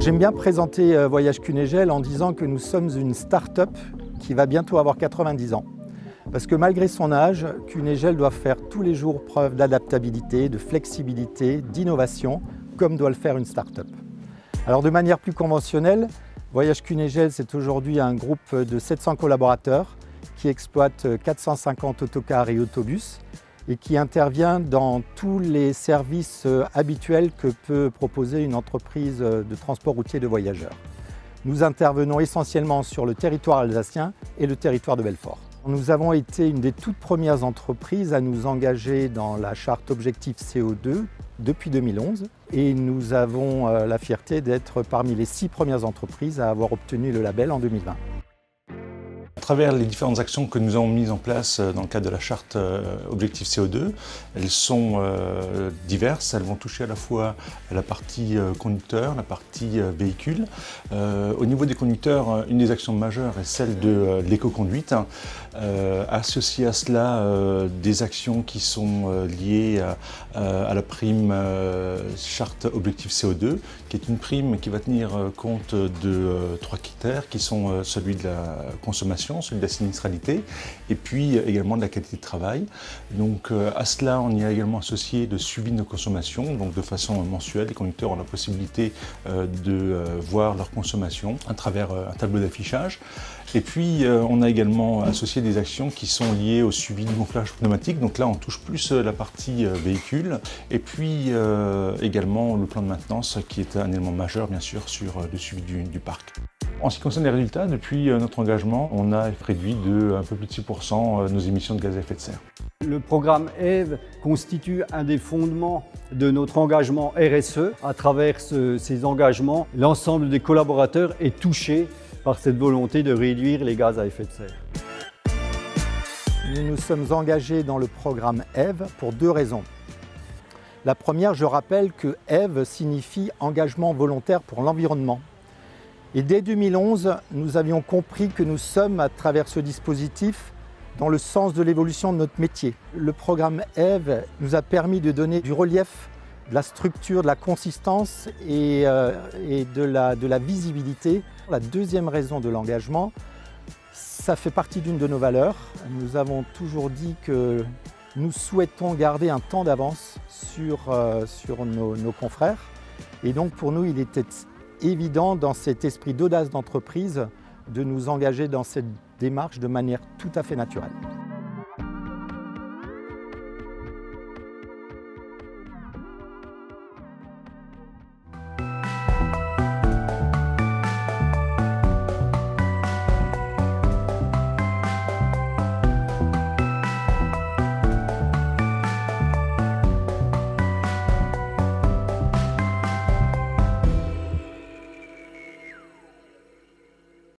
J'aime bien présenter Voyage Cunégel en disant que nous sommes une start-up qui va bientôt avoir 90 ans. Parce que malgré son âge, Cunégel doit faire tous les jours preuve d'adaptabilité, de flexibilité, d'innovation, comme doit le faire une start-up. Alors de manière plus conventionnelle, Voyage Cunégel, c'est aujourd'hui un groupe de 700 collaborateurs qui exploite 450 autocars et autobus et qui intervient dans tous les services habituels que peut proposer une entreprise de transport routier de voyageurs. Nous intervenons essentiellement sur le territoire alsacien et le territoire de Belfort. Nous avons été une des toutes premières entreprises à nous engager dans la charte Objectif CO2 depuis 2011 et nous avons la fierté d'être parmi les 6 premières entreprises à avoir obtenu le label en 2020. À travers les différentes actions que nous avons mises en place dans le cadre de la charte Objectif CO2, elles sont diverses. Elles vont toucher à la fois la partie conducteur, la partie véhicule. Au niveau des conducteurs, une des actions majeures est celle de l'éco-conduite. Associé à cela, des actions qui sont liées à la prime charte Objectif CO2, qui est une prime qui va tenir compte de 3 critères qui sont celui de la consommation, celui de la sinistralité et puis également de la qualité de travail. Donc à cela, on y a également associé le suivi de nos consommations, donc de façon mensuelle. Les conducteurs ont la possibilité de voir leur consommation à travers un tableau d'affichage. Et puis on a également associé des actions qui sont liées au suivi du gonflage pneumatique. Donc là, on touche plus la partie véhicule. Et puis également le plan de maintenance qui est un élément majeur, bien sûr, sur le suivi du parc. En ce qui concerne les résultats, depuis notre engagement, on a réduit de un peu plus de 6% nos émissions de gaz à effet de serre. Le programme EVE constitue un des fondements de notre engagement RSE. À travers ces engagements, l'ensemble des collaborateurs est touché par cette volonté de réduire les gaz à effet de serre. Nous nous sommes engagés dans le programme EVE pour 2 raisons. La première, je rappelle que EVE signifie engagement volontaire pour l'environnement. Et dès 2011, nous avions compris que nous sommes, à travers ce dispositif, dans le sens de l'évolution de notre métier. Le programme EVE nous a permis de donner du relief, de la structure, de la consistance et de la visibilité. La deuxième raison de l'engagement, ça fait partie d'une de nos valeurs. Nous avons toujours dit que nous souhaitons garder un temps d'avance sur nos confrères. Et donc pour nous, il était évident dans cet esprit d'audace d'entreprise de nous engager dans cette démarche de manière tout à fait naturelle.